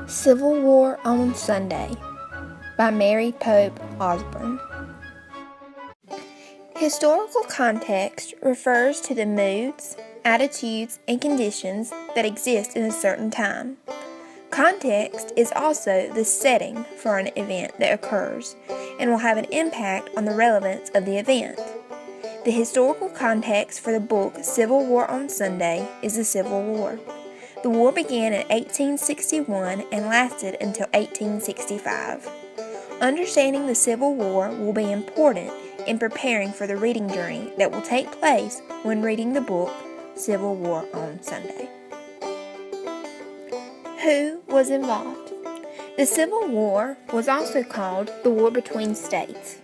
Civil War on Sunday by Mary Pope Osborne. Historical context refers to the moods, attitudes, and conditions that exist in a certain time. Context is also the setting for an event that occurs and will have an impact on the relevance of the event. The historical context for the book Civil War on Sunday is the Civil War. The war began in 1861 and lasted until 1865. Understanding the Civil War will be important in preparing for the reading journey that will take place when reading the book Civil War on Sunday. Who was involved? The Civil War was also called the War Between States.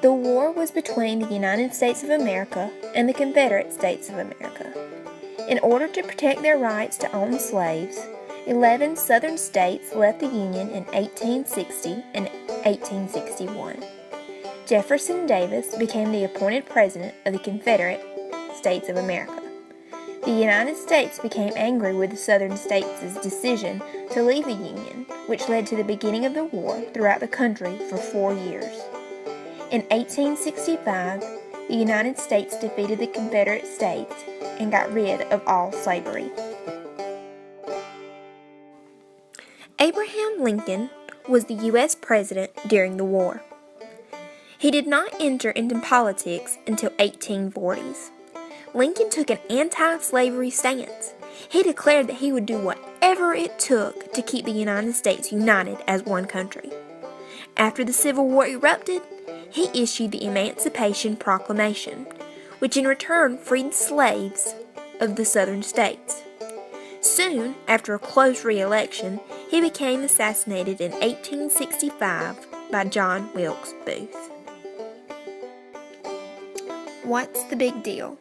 The war was between the United States of America and the Confederate States of America. In order to protect their rights to own slaves, 11 Southern states left the Union in 1860 and 1861. Jefferson Davis became the appointed president of the Confederate States of America. The United States became angry with the Southern states' decision to leave the Union, which led to the beginning of the war throughout the country for 4 years. In 1865, the United States defeated the Confederate States and got rid of all slavery. Abraham Lincoln was the U.S. president during the war. He did not enter into politics until 1840s. Lincoln took an anti-slavery stance. He declared that he would do whatever it took to keep the United States united as one country. After the Civil War erupted, he issued the Emancipation Proclamation, which in return freed slaves of the Southern states. Soon after a close re-election, he became assassinated in 1865 by John Wilkes Booth. What's the big deal?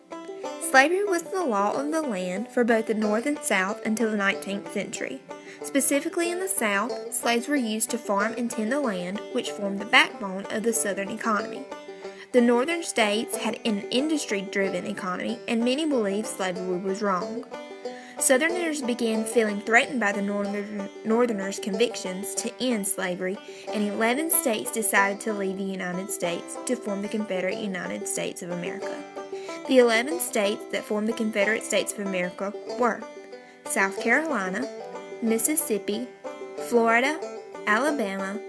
Slavery was the law of the land for both the North and South until the 19th century. Specifically in the South, slaves were used to farm and tend the land, which formed the backbone of the Southern economy. The Northern states had an industry-driven economy, and many believed slavery was wrong. Southerners began feeling threatened by the Northerners' convictions to end slavery, and 11 states decided to leave the United States to form the Confederate United States of America. The 11 states that formed the Confederate States of America were South Carolina, Mississippi, Florida, Alabama,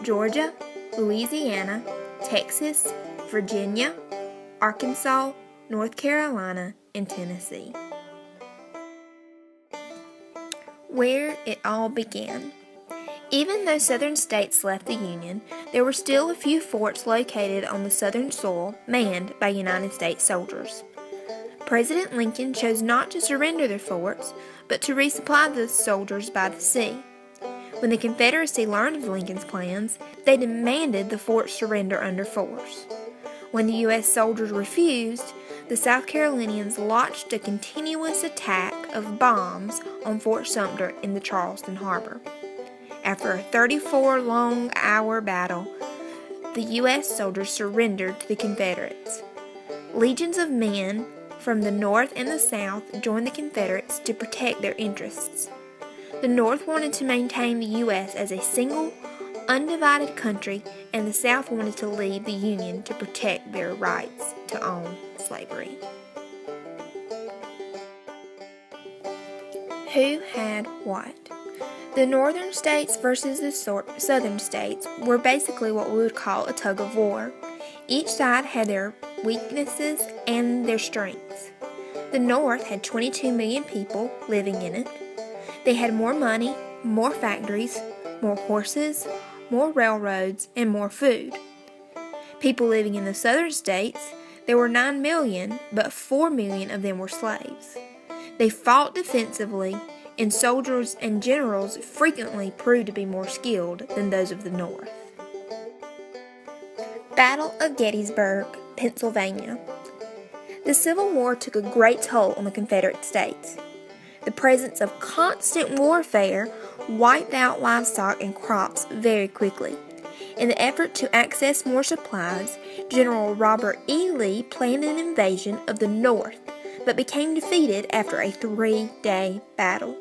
Georgia, Louisiana, Texas, Virginia, Arkansas, North Carolina, and Tennessee. Where it all began. Even though Southern states left the Union, there were still a few forts located on the Southern soil manned by United States soldiers. President Lincoln chose not to surrender the forts, but to resupply the soldiers by the sea. When the Confederacy learned of Lincoln's plans, they demanded the forts surrender under force. When the U.S. soldiers refused, the South Carolinians launched a continuous attack of bombs on Fort Sumter in the Charleston Harbor. After a 34-long-hour battle, the U.S. soldiers surrendered to the Confederates. Legions of men from the North and the South joined the Confederates to protect their interests. The North wanted to maintain the U.S. as a single, undivided country, and the South wanted to leave the Union to protect their rights to own slavery. Who had what? The Northern states versus the Southern states were basically what we would call a tug of war. Each side had their weaknesses and their strengths. The North had 22 million people living in it. They had more money, more factories, more horses, more railroads, and more food. People living in the Southern states, there were 9 million, but 4 million of them were slaves. They fought defensively, and soldiers and generals frequently proved to be more skilled than those of the North. Battle of Gettysburg, Pennsylvania. The Civil War took a great toll on the Confederate States. The presence of constant warfare wiped out livestock and crops very quickly. In the effort to access more supplies, General Robert E. Lee planned an invasion of the North, but became defeated after a 3-day battle.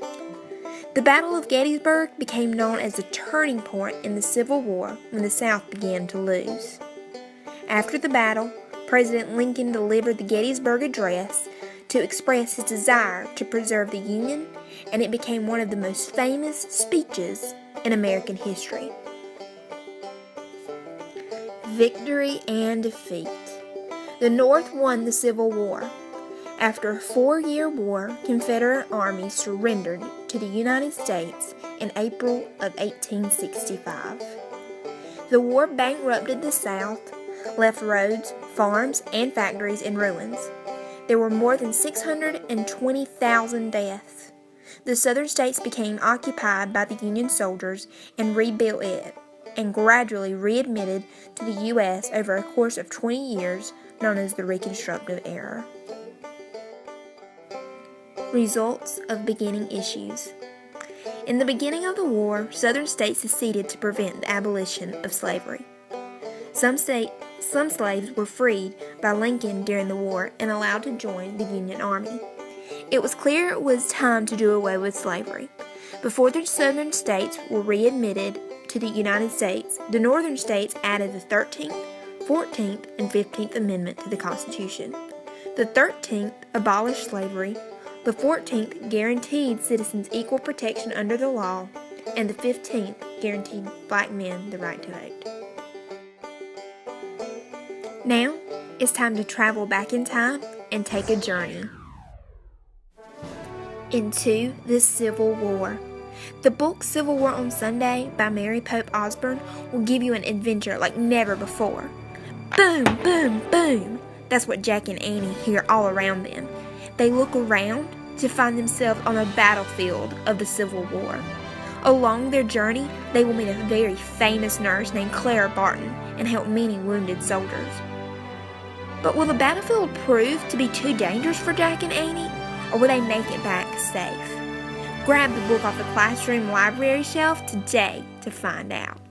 The Battle of Gettysburg became known as a turning point in the Civil War when the South began to lose. After the battle, President Lincoln delivered the Gettysburg Address to express his desire to preserve the Union, and it became one of the most famous speeches in American history. Victory and defeat. The North won the Civil War. After a 4-year war, Confederate armies surrendered to the United States in April of 1865. The war bankrupted the South, left roads, farms, and factories in ruins. There were more than 620,000 deaths. The Southern states became occupied by the Union soldiers and rebuilt it, and gradually readmitted to the U.S. over a course of 20 years, known as the Reconstructive Era. Results of beginning issues. In the beginning of the war, Southern states seceded to prevent the abolition of slavery. Some slaves were freed by Lincoln during the war and allowed to join the Union Army. It was clear it was time to do away with slavery. Before the Southern states were readmitted to the United States, the Northern states added the 13th, 14th, and 15th Amendment to the Constitution. The 13th abolished slavery, the 14th guaranteed citizens equal protection under the law, and the 15th guaranteed black men the right to vote. Now, it's time to travel back in time and take a journey into the Civil War. The book Civil War on Sunday by Mary Pope Osborne will give you an adventure like never before. Boom, boom, boom! That's what Jack and Annie hear all around them. They look around to find themselves on the battlefield of the Civil War. Along their journey, they will meet a very famous nurse named Clara Barton and help many wounded soldiers. But will the battlefield prove to be too dangerous for Jack and Annie, or will they make it back safe? Grab the book off the classroom library shelf today to find out.